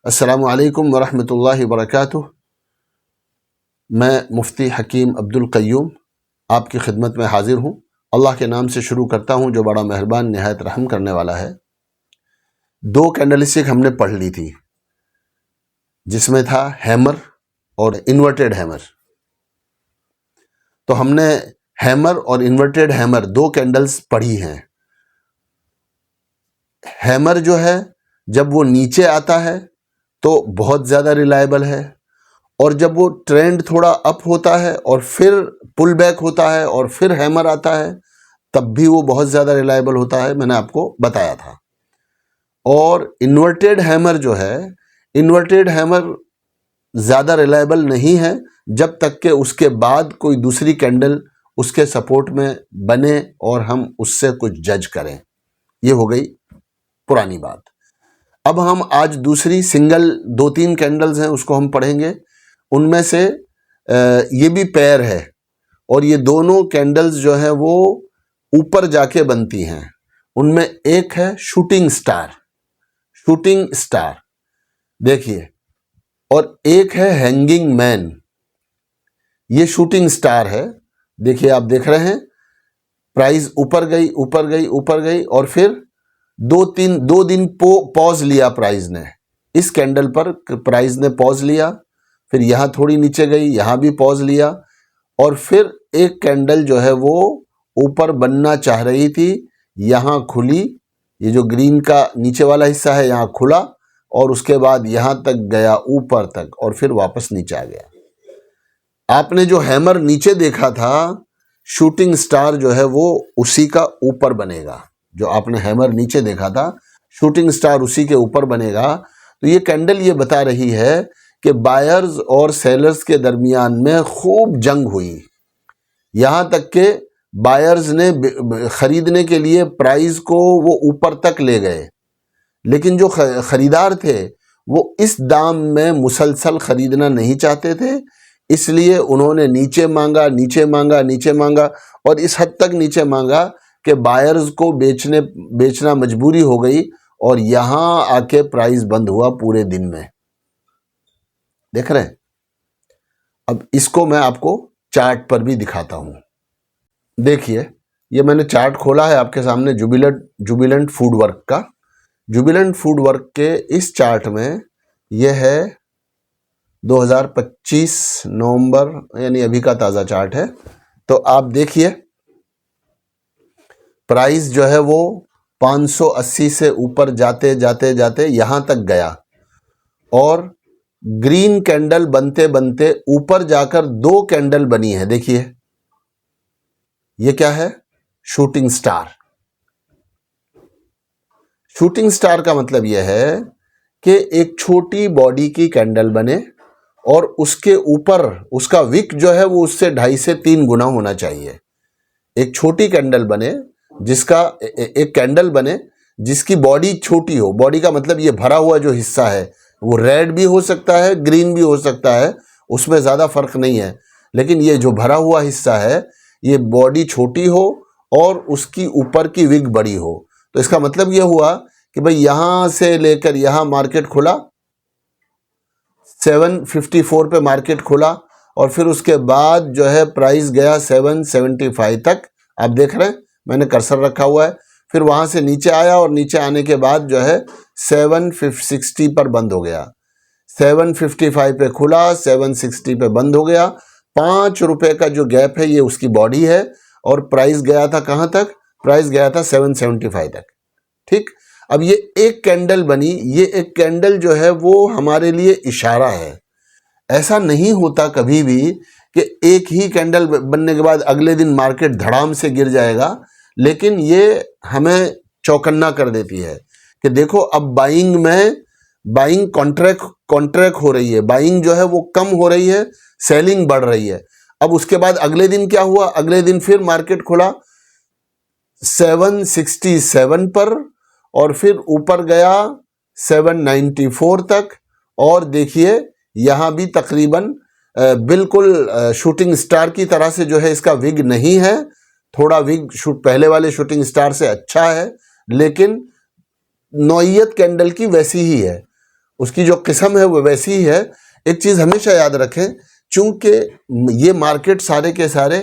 अस्सलामु अलैकुम वरहमतुल्लाहि वबरकातुह। मैं मुफ्ती हकीम अब्दुल क़य्यूम आपकी खिदमत में हाजिर हूँ। अल्लाह के नाम से शुरू करता हूँ जो बड़ा मेहरबान निहायत रहम करने वाला है। 2 कैंडलस्टिक हमने पढ़ ली थी जिसमें था हैमर और इन्वर्टेड हैमर। तो हमने हैमर और इन्वर्टेड हैमर 2 कैंडल्स पढ़ी हैं। हैमर जो है जब वो नीचे आता है तो बहुत ज़्यादा रिलायबल है, और जब वो ट्रेंड थोड़ा अप होता है और फिर पुल बैक होता है और फिर हैमर आता है तब भी वो बहुत ज़्यादा रिलायबल होता है, मैंने आपको बताया था। और इन्वर्टेड हैमर जो है, इन्वर्टेड हैमर ज़्यादा रिलायबल नहीं है जब तक कि उसके बाद कोई दूसरी कैंडल उसके सपोर्ट में बने और हम उससे कुछ जज करें। ये हो गई पुरानी बात। अब हम आज दूसरी सिंगल 2-3 कैंडल्स हैं उसको हम पढ़ेंगे। उनमें से ये भी पेयर है और ये दोनों कैंडल्स जो है वो ऊपर जाके बनती हैं। उनमें एक है शूटिंग स्टार, शूटिंग स्टार देखिए, और एक है हैंगिंग मैन। ये शूटिंग स्टार है, देखिए आप देख रहे हैं, प्राइस ऊपर गई ऊपर गई ऊपर गई और फिर 2 दिन पॉज लिया प्राइस ने। इस कैंडल पर प्राइस ने पॉज लिया, फिर यहाँ थोड़ी नीचे गई, यहाँ भी पॉज लिया, और फिर एक कैंडल जो है वो ऊपर बनना चाह रही थी, यहाँ खुली। ये जो ग्रीन का नीचे वाला हिस्सा है यहाँ खुला और उसके बाद यहाँ तक गया ऊपर तक और फिर वापस नीचे आ गया। आपने जो हैमर नीचे देखा था, शूटिंग स्टार जो है वो उसी का ऊपर बनेगा। जो आपने हैमर नीचे देखा था, शूटिंग स्टार उसी के ऊपर बनेगा। तो ये कैंडल ये बता रही है कि बायर्स और सेलर्स के दरमियान में खूब जंग हुई, यहाँ तक कि बायर्स ने खरीदने के लिए प्राइस को वो ऊपर तक ले गए, लेकिन जो खरीदार थे वो इस दाम में मुसलसल खरीदना नहीं चाहते थे, इसलिए उन्होंने नीचे मांगा नीचे मांगा नीचे मांगा और इस हद तक नीचे मांगा कि बायर्स को बेचना मजबूरी हो गई और यहाँ आके प्राइस बंद हुआ पूरे दिन में। देख रहे हैं? अब इसको मैं आपको चार्ट पर भी दिखाता हूँ। देखिए, ये मैंने चार्ट खोला है आपके सामने जुबिलेंट फूडवर्क का। जुबिलेंट फूडवर्क के इस चार्ट में यह है 2025 नवंबर, यानी अभी का ताज़ा चार्ट है। तो आप देखिए, प्राइस जो है वो 580 से ऊपर जाते जाते जाते यहाँ तक गया और ग्रीन कैंडल बनते बनते ऊपर जाकर 2 कैंडल बनी है। देखिए, ये क्या है? Shooting star. शूटिंग स्टार का मतलब यह है कि एक छोटी बॉडी की कैंडल बने और उसके ऊपर उसका विक जो है वो उससे 2.5 से 3 गुना होना चाहिए। एक छोटी कैंडल बने, जिसका एक कैंडल बने जिसकी बॉडी छोटी हो। बॉडी का मतलब ये भरा हुआ जो हिस्सा है वो रेड भी हो सकता है, ग्रीन भी हो सकता है, उसमें ज़्यादा फर्क नहीं है, लेकिन ये जो भरा हुआ हिस्सा है ये बॉडी छोटी हो और उसकी ऊपर की विग बड़ी हो। तो इसका मतलब ये हुआ कि भाई यहाँ से लेकर यहाँ मार्केट खुला, 754 पे मार्केट खुला और फिर उसके बाद जो है प्राइस गया 775 तक। आप देख रहे हैं, मैंने कर्सर रखा हुआ है। फिर वहाँ से नीचे आया और नीचे आने के बाद जो है 760 पर बंद हो गया। 755 पे खुला, 760 पे बंद हो गया। 5 रुपए का जो गैप है ये उसकी बॉडी है और प्राइस गया था कहाँ तक? प्राइस गया था 775 तक। ठीक, अब ये एक कैंडल बनी। ये एक कैंडल जो है वो हमारे लिए इशारा है। ऐसा नहीं होता कभी भी कि एक ही कैंडल बनने के बाद अगले दिन मार्केट धड़ाम से गिर जाएगा, लेकिन ये हमें चौकन्ना कर देती है कि देखो अब बाइंग कॉन्ट्रैक्ट हो रही है, बाइंग जो है वो कम हो रही है, सेलिंग बढ़ रही है। अब उसके बाद अगले दिन क्या हुआ? अगले दिन फिर मार्केट खुला 767 पर और फिर ऊपर गया 794 तक। और देखिए यहाँ भी तकरीबन बिल्कुल शूटिंग स्टार की तरह से जो है इसका विग नहीं है, थोड़ा विग पहले वाले शूटिंग स्टार से अच्छा है, लेकिन नौइयत कैंडल की वैसी ही है। उसकी जो किस्म है वो वैसी ही है। एक चीज़ हमेशा याद रखें, चूंकि ये मार्केट सारे के सारे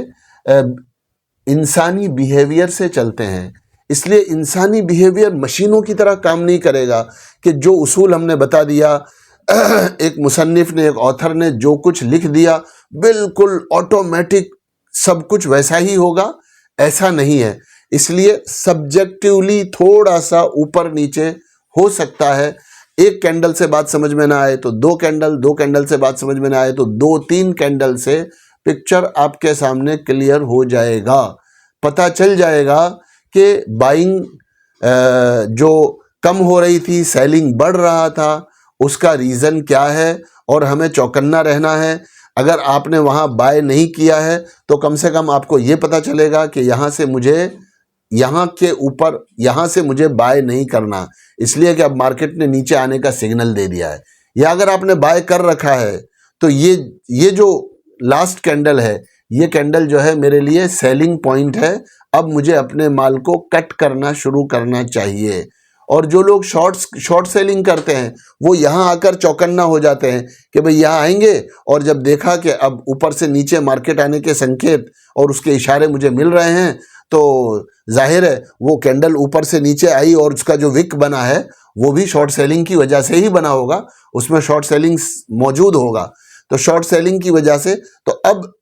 इंसानी बिहेवियर से चलते हैं, इसलिए इंसानी बिहेवियर मशीनों की तरह काम नहीं करेगा कि जो उसूल हमने बता दिया, एक मुसन्निफ ने, एक ऑथर ने जो कुछ लिख दिया बिल्कुल ऑटोमेटिक सब कुछ वैसा ही होगा, ऐसा नहीं है। इसलिए सब्जेक्टिवली थोड़ा सा ऊपर नीचे हो सकता है। एक कैंडल से बात समझ में ना आए तो दो कैंडल से बात समझ में ना आए तो 2-3 कैंडल से पिक्चर आपके सामने क्लियर हो जाएगा। पता चल जाएगा कि बाइंग जो कम हो रही थी, सेलिंग बढ़ रहा था, उसका रीज़न क्या है और हमें चौकन्ना रहना है। अगर आपने वहाँ बाय नहीं किया है तो कम से कम आपको ये पता चलेगा कि यहाँ से मुझे बाय नहीं करना, इसलिए कि अब मार्केट ने नीचे आने का सिग्नल दे दिया है। या अगर आपने बाय कर रखा है तो ये जो लास्ट कैंडल है, ये कैंडल जो है मेरे लिए सेलिंग पॉइंट है। अब मुझे अपने माल को कट करना शुरू करना चाहिए। और जो लोग शॉर्ट सेलिंग करते हैं वो यहाँ आकर चौकन्ना हो जाते हैं कि भाई यहाँ आएंगे, और जब देखा कि अब ऊपर से नीचे मार्केट आने के संकेत और उसके इशारे मुझे मिल रहे हैं, तो जाहिर है वो कैंडल ऊपर से नीचे आई और उसका जो विक बना है वो भी शॉर्ट सेलिंग की वजह से ही बना होगा, उसमें शॉर्ट सेलिंग मौजूद होगा। तो शॉर्ट सेलिंग की वजह से तो अब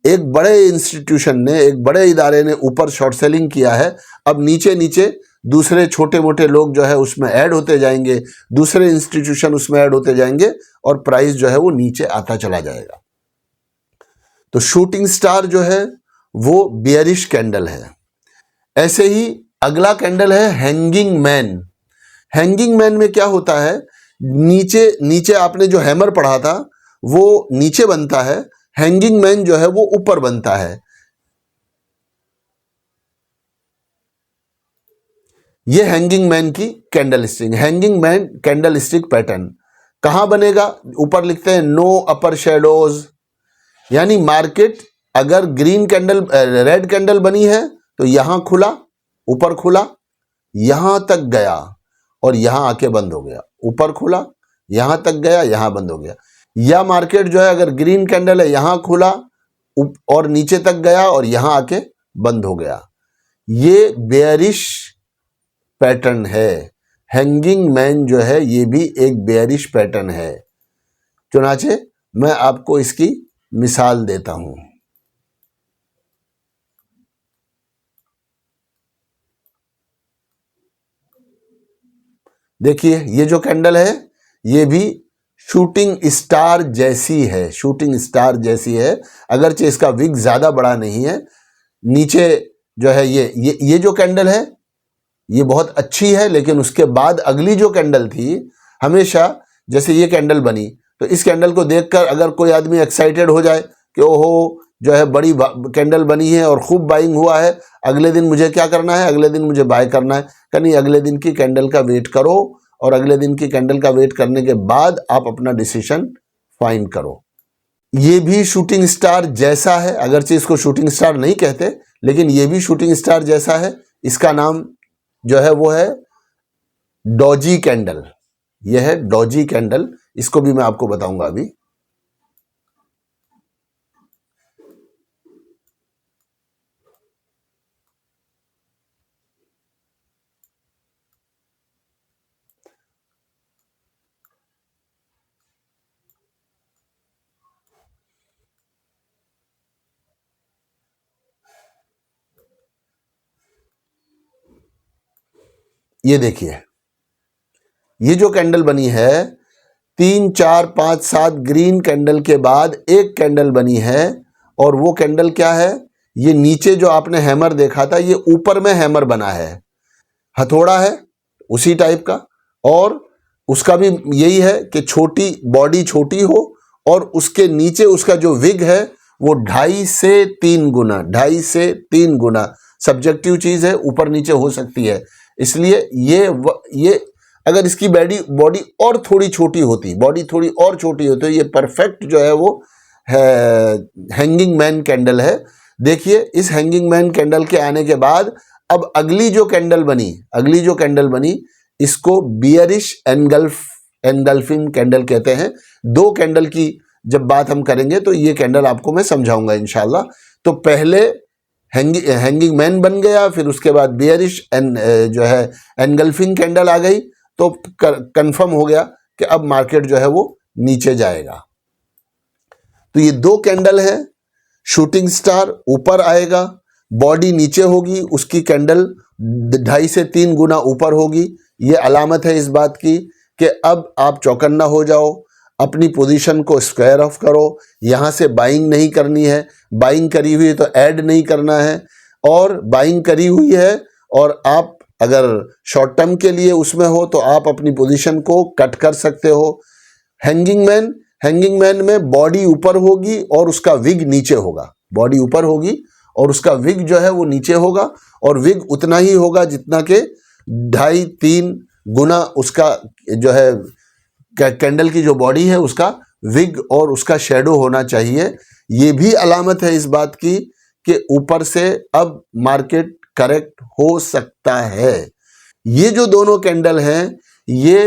एक बड़े इंस्टीट्यूशन ने, एक बड़े इदारे ने ऊपर शॉर्ट सेलिंग किया है, अब नीचे नीचे दूसरे छोटे मोटे लोग जो है उसमें ऐड होते जाएंगे, दूसरे इंस्टीट्यूशन उसमें ऐड होते जाएंगे और प्राइस जो है वो नीचे आता चला जाएगा। तो शूटिंग स्टार जो है वो बियरिश कैंडल है। ऐसे ही अगला कैंडल है हैंगिंग मैन। हैंगिंग मैन में क्या होता है, नीचे आपने जो हैमर पढ़ा था वो नीचे बनता है, हैंगिंग मैन जो है वो ऊपर बनता है। ये हैंगिंग मैन की candle stick, hanging man candle stick pattern कहां बनेगा, ऊपर लिखते हैं नो अपर शेडोज। यानी मार्केट अगर रेड कैंडल बनी है तो यहां खुला, ऊपर खुला, यहां तक गया और यहां आके बंद हो गया, ऊपर खुला, यहां तक गया, यहां बंद हो गया। या मार्केट जो है अगर ग्रीन कैंडल है, यहां खुला और नीचे तक गया और यहां आके बंद हो गया, ये बेयरिश पैटर्न है। हैंगिंग मैन जो है ये भी एक बेयरिश पैटर्न है। चुनाचे मैं आपको इसकी मिसाल देता हूं। देखिए ये जो कैंडल है ये भी शूटिंग स्टार जैसी है, शूटिंग स्टार जैसी है, अगरचे इसका विग ज्यादा बड़ा नहीं है। नीचे जो है ये जो कैंडल है ये बहुत अच्छी है, लेकिन उसके बाद अगली जो कैंडल थी, हमेशा जैसे ये कैंडल बनी तो इस कैंडल को देखकर अगर कोई आदमी एक्साइटेड हो जाए कि ओहो जो है बड़ी कैंडल बनी है और खूब बाइंग हुआ है, अगले दिन मुझे क्या करना है, अगले दिन मुझे बाय करना है, कहीं अगले दिन की कैंडल का वेट करो और अगले दिन की कैंडल का वेट करने के बाद आप अपना डिसीजन फाइंड करो। ये भी शूटिंग स्टार जैसा है, अगरचे इसको शूटिंग स्टार नहीं कहते, लेकिन ये भी शूटिंग स्टार जैसा है। इसका नाम जो है वो है डॉजी कैंडल। यह है डॉजी कैंडल, इसको भी मैं आपको बताऊंगा अभी। ये देखिए ये जो कैंडल बनी है 3 4 5 7 ग्रीन कैंडल के बाद एक कैंडल बनी है, और वो कैंडल क्या है, ये नीचे जो आपने हैमर देखा था ये ऊपर में हैमर बना है, हथौड़ा है उसी टाइप का, और उसका भी यही है कि छोटी बॉडी छोटी हो और उसके नीचे उसका जो विग है वो 2.5 से 3 गुना सब्जेक्टिव चीज है, ऊपर नीचे हो सकती है। इसलिए ये अगर इसकी बॉडी और थोड़ी छोटी होती, तो ये परफेक्ट जो है वो हैंगिंग मैन कैंडल है। देखिए इस हैंगिंग मैन कैंडल के आने के बाद अब अगली जो कैंडल बनी इसको बियरिश एनगल्फिंग कैंडल कहते हैं। 2 कैंडल की जब बात हम करेंगे तो ये कैंडल आपको मैं समझाऊंगा इंशाल्लाह। तो पहले हैंगिंग मैन बन गया, फिर उसके बाद बियरिश जो है एनगल्फिंग कैंडल आ गई, तो कंफर्म हो गया कि अब मार्केट जो है वो नीचे जाएगा। तो ये 2 कैंडल है, शूटिंग स्टार ऊपर आएगा, बॉडी नीचे होगी, उसकी कैंडल 2.5 से 3 गुना ऊपर होगी। ये अलामत है इस बात की कि अब आप चौकन्ना हो जाओ, अपनी पोजीशन को स्क्वायर ऑफ करो। यहाँ से बाइंग नहीं करनी है, बाइंग करी हुई है तो ऐड नहीं करना है, और बाइंग करी हुई है और आप अगर शॉर्ट टर्म के लिए उसमें हो तो आप अपनी पोजीशन को कट कर सकते हो। हैंगिंग मैन में बॉडी ऊपर होगी और उसका विग नीचे होगा। बॉडी ऊपर होगी और उसका विग जो है वो नीचे होगा, और विग उतना ही होगा जितना के 2.5-3 गुना उसका जो है कैंडल की जो बॉडी है उसका विग और उसका शेडो होना चाहिए। ये भी अलामत है इस बात की कि ऊपर से अब मार्केट करेक्ट हो सकता है। ये जो दोनों कैंडल हैं ये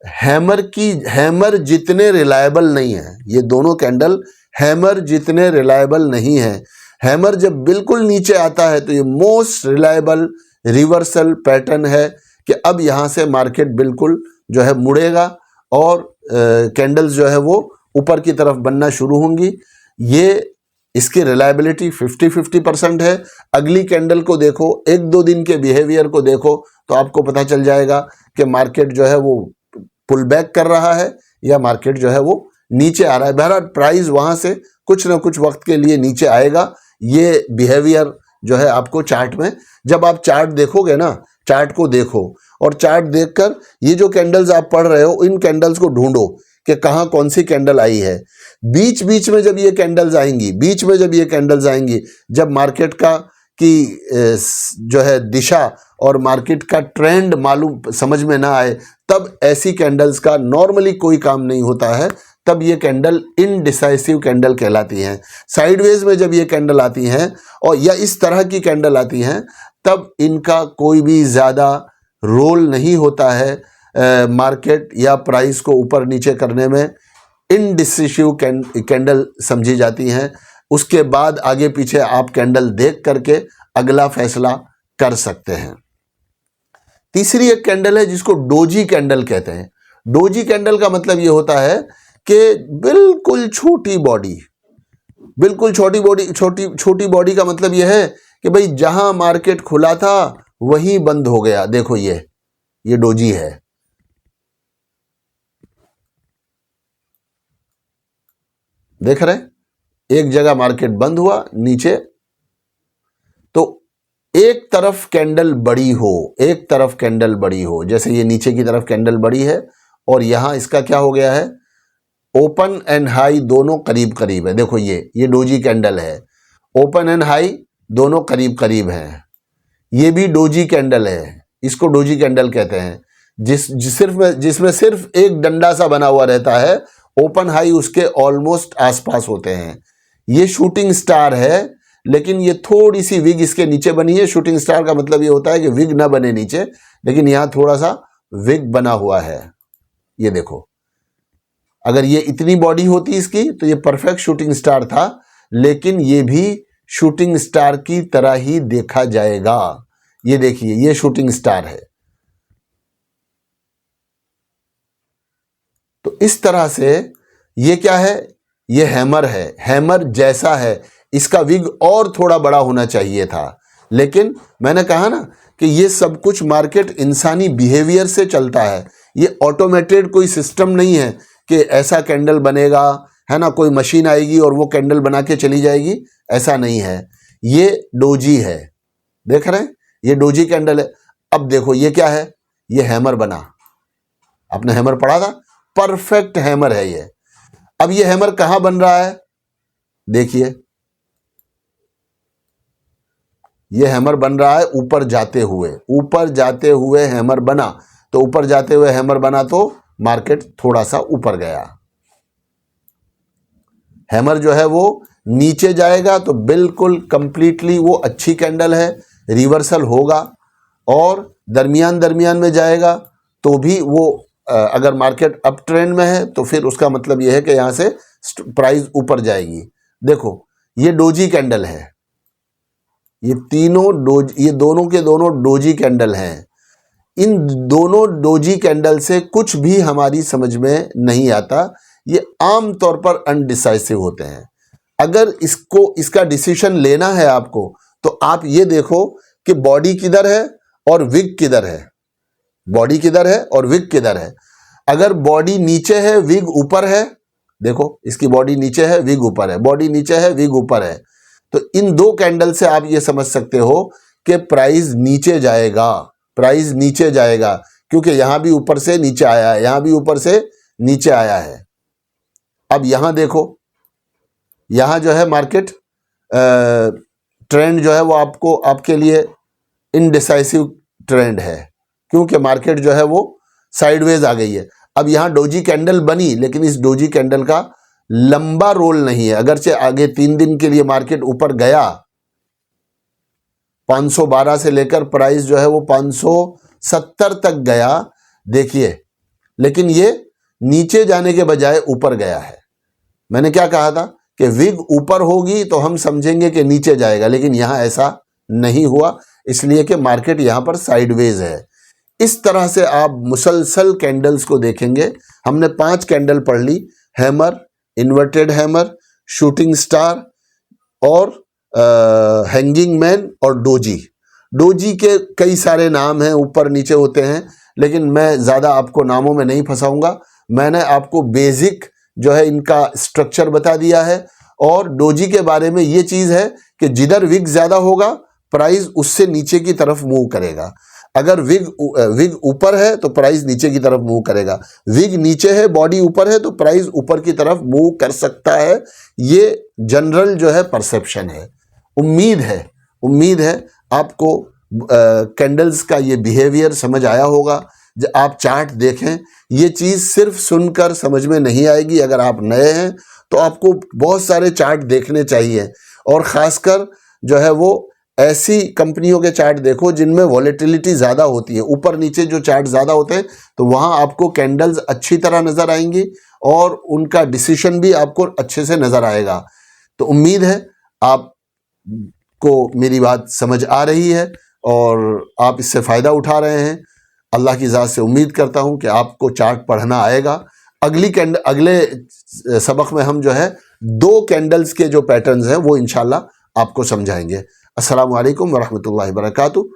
हैमर जितने रिलायबल नहीं है। ये दोनों कैंडल हैमर जितने रिलायबल नहीं है। हैमर जब बिल्कुल नीचे आता है तो ये मोस्ट रिलायबल रिवर्सल पैटर्न है कि अब यहाँ से मार्केट बिल्कुल जो है मुड़ेगा और कैंडल्स जो है वो ऊपर की तरफ बनना शुरू होंगी। ये इसकी रिलायबिलिटी 50-50% है। अगली कैंडल को देखो, 1-2 दिन के बिहेवियर को देखो तो आपको पता चल जाएगा कि मार्केट जो है वो पुल बैक कर रहा है या मार्केट जो है वो नीचे आ रहा है। बहरहाल प्राइस वहां से कुछ ना कुछ वक्त के लिए नीचे आएगा। ये बिहेवियर जो है आपको चार्ट में, जब आप चार्ट देखोगे ना, चार्ट को देखो और चार्ट देखकर ये जो कैंडल्स आप पढ़ रहे हो इन कैंडल्स को ढूंढो कि कहाँ कौन सी कैंडल आई है। बीच बीच में जब ये कैंडल्स आएंगी, जब मार्केट का की जो है दिशा और मार्केट का ट्रेंड मालूम समझ में ना आए, तब ऐसी कैंडल्स का नॉर्मली कोई काम नहीं होता है। तब ये कैंडल इनडिसाइसिव कैंडल कहलाती हैं। साइडवेज में जब ये कैंडल आती हैं और या इस तरह की कैंडल आती हैं, तब इनका कोई भी ज़्यादा रोल नहीं होता है मार्केट या प्राइस को ऊपर नीचे करने में। इनडिसिसिव कैंडल समझी जाती हैं। उसके बाद आगे पीछे आप कैंडल देख करके अगला फैसला कर सकते हैं। तीसरी एक कैंडल है जिसको डोजी कैंडल कहते हैं। डोजी कैंडल का मतलब ये होता है कि बिल्कुल छोटी बॉडी, छोटी बॉडी का मतलब यह है कि भाई जहां मार्केट खुला था वहीं बंद हो गया। देखो ये डोजी है। देख रहे, एक जगह मार्केट बंद हुआ नीचे, तो एक तरफ कैंडल बड़ी हो, जैसे ये नीचे की तरफ कैंडल बड़ी है और यहां इसका क्या हो गया है, ओपन एंड हाई दोनों करीब करीब है। देखो ये डोजी कैंडल है, ओपन एंड हाई दोनों करीब करीब हैं। ये भी डोजी कैंडल है, इसको डोजी कैंडल कहते हैं। जिसमें सिर्फ एक डंडा सा बना हुआ रहता है, ओपन हाई उसके ऑलमोस्ट आसपास होते हैं। ये शूटिंग स्टार है, लेकिन ये थोड़ी सी विग इसके नीचे बनी है। शूटिंग स्टार का मतलब ये होता है कि विग ना बने नीचे, लेकिन यहां थोड़ा सा विग बना हुआ है। ये देखो, अगर ये इतनी बॉडी होती इसकी तो ये परफेक्ट शूटिंग स्टार था, लेकिन ये भी शूटिंग स्टार की तरह ही देखा जाएगा। ये देखिए, ये शूटिंग स्टार है। तो इस तरह से ये क्या है, ये हैमर है, हैमर जैसा है। इसका विग और थोड़ा बड़ा होना चाहिए था, लेकिन मैंने कहा ना कि ये सब कुछ मार्केट इंसानी बिहेवियर से चलता है। ये ऑटोमेटेड कोई सिस्टम नहीं है कि ऐसा कैंडल बनेगा, है ना, कोई मशीन आएगी और वो कैंडल बना के चली जाएगी, ऐसा नहीं है। ये डोजी है, देख रहे हैं, ये डोजी कैंडल है। अब देखो ये क्या है, ये हैमर बना। आपने हैमर पढ़ा था, परफेक्ट हैमर है ये। अब ये हैमर कहां बन रहा है, देखिए, ये हैमर बन रहा है ऊपर जाते हुए हैमर बना। तो ऊपर जाते हुए हैमर बना तो मार्केट थोड़ा सा ऊपर गया। हैमर जो है वो नीचे जाएगा तो बिल्कुल कंप्लीटली वो अच्छी कैंडल है, रिवर्सल होगा, और दरमियान में जाएगा तो भी वो अगर मार्केट अप ट्रेंड में है तो फिर उसका मतलब यह है कि यहाँ से प्राइस ऊपर जाएगी। देखो ये डोजी कैंडल है, ये दोनों के दोनों डोजी कैंडल हैं। इन दोनों डोजी कैंडल से कुछ भी हमारी समझ में नहीं आता, ये आम तौर पर अनडिसाइसिव होते हैं। अगर इसका डिसीजन लेना है आपको तो आप ये देखो कि बॉडी किधर है और विग किधर है, बॉडी किधर है और विग किधर है। अगर बॉडी नीचे है विग ऊपर है, देखो इसकी बॉडी नीचे है विग ऊपर है, बॉडी नीचे है विग ऊपर है, तो इन दो कैंडल से आप ये समझ सकते हो कि प्राइस नीचे जाएगा, प्राइस नीचे जाएगा, क्योंकि यहां भी ऊपर से नीचे आया है, यहां भी ऊपर से नीचे आया है। अब यहां देखो, यहां जो है मार्केट ट्रेंड जो है वो आपके लिए इनडिसाइसिव ट्रेंड है, क्योंकि मार्केट जो है वो साइडवेज आ गई है। अब यहां डोजी कैंडल बनी, लेकिन इस डोजी कैंडल का लंबा रोल नहीं है। अगरचे आगे 3 दिन के लिए मार्केट ऊपर गया, 512 से लेकर प्राइस जो है वो 570 तक गया, देखिए, लेकिन ये नीचे जाने के बजाय ऊपर गया है। मैंने क्या कहा था कि विग ऊपर होगी तो हम समझेंगे कि नीचे जाएगा, लेकिन यहां ऐसा नहीं हुआ, इसलिए कि मार्केट यहां पर साइडवेज है। इस तरह से आप मुसलसल कैंडल्स को देखेंगे। हमने 5 कैंडल पढ़ ली, hammer, inverted hammer, shooting star और हैंगिंग मैन और डोजी। डोजी के कई सारे नाम हैं, ऊपर नीचे होते हैं, लेकिन मैं ज़्यादा आपको नामों में नहीं फंसाऊंगा। मैंने आपको बेसिक जो है इनका स्ट्रक्चर बता दिया है। और डोजी के बारे में ये चीज़ है कि जिधर विग ज़्यादा होगा प्राइस उससे नीचे की तरफ मूव करेगा। अगर विग ऊपर है तो प्राइस नीचे की तरफ मूव करेगा, विग नीचे है, बॉडी ऊपर है, तो प्राइस ऊपर की तरफ मूव कर सकता है। ये जनरल जो है परसेप्शन है। उम्मीद है आपको कैंडल्स का ये बिहेवियर समझ आया होगा। जब आप चार्ट देखें, ये चीज़ सिर्फ सुनकर समझ में नहीं आएगी। अगर आप नए हैं तो आपको बहुत सारे चार्ट देखने चाहिए, और ख़ासकर जो है वो ऐसी कंपनियों के चार्ट देखो जिनमें वॉलेटिलिटी ज़्यादा होती है। ऊपर नीचे जो चार्ट ज़्यादा होते हैं तो वहाँ आपको कैंडल्स अच्छी तरह नज़र आएंगी और उनका डिसीजन भी आपको अच्छे से नज़र आएगा। तो उम्मीद है आपको मेरी बात समझ आ रही है और आप इससे फ़ायदा उठा रहे हैं। अल्लाह की ज़ात से उम्मीद करता हूँ कि आपको चार्ट पढ़ना आएगा। अगले सबक में हम जो है 2 कैंडल्स के जो पैटर्न्स हैं वो इंशाल्लाह आपको समझाएंगे। अस्सलामु अलैकुम वरहमतुल्लाहि वबरकातुहू।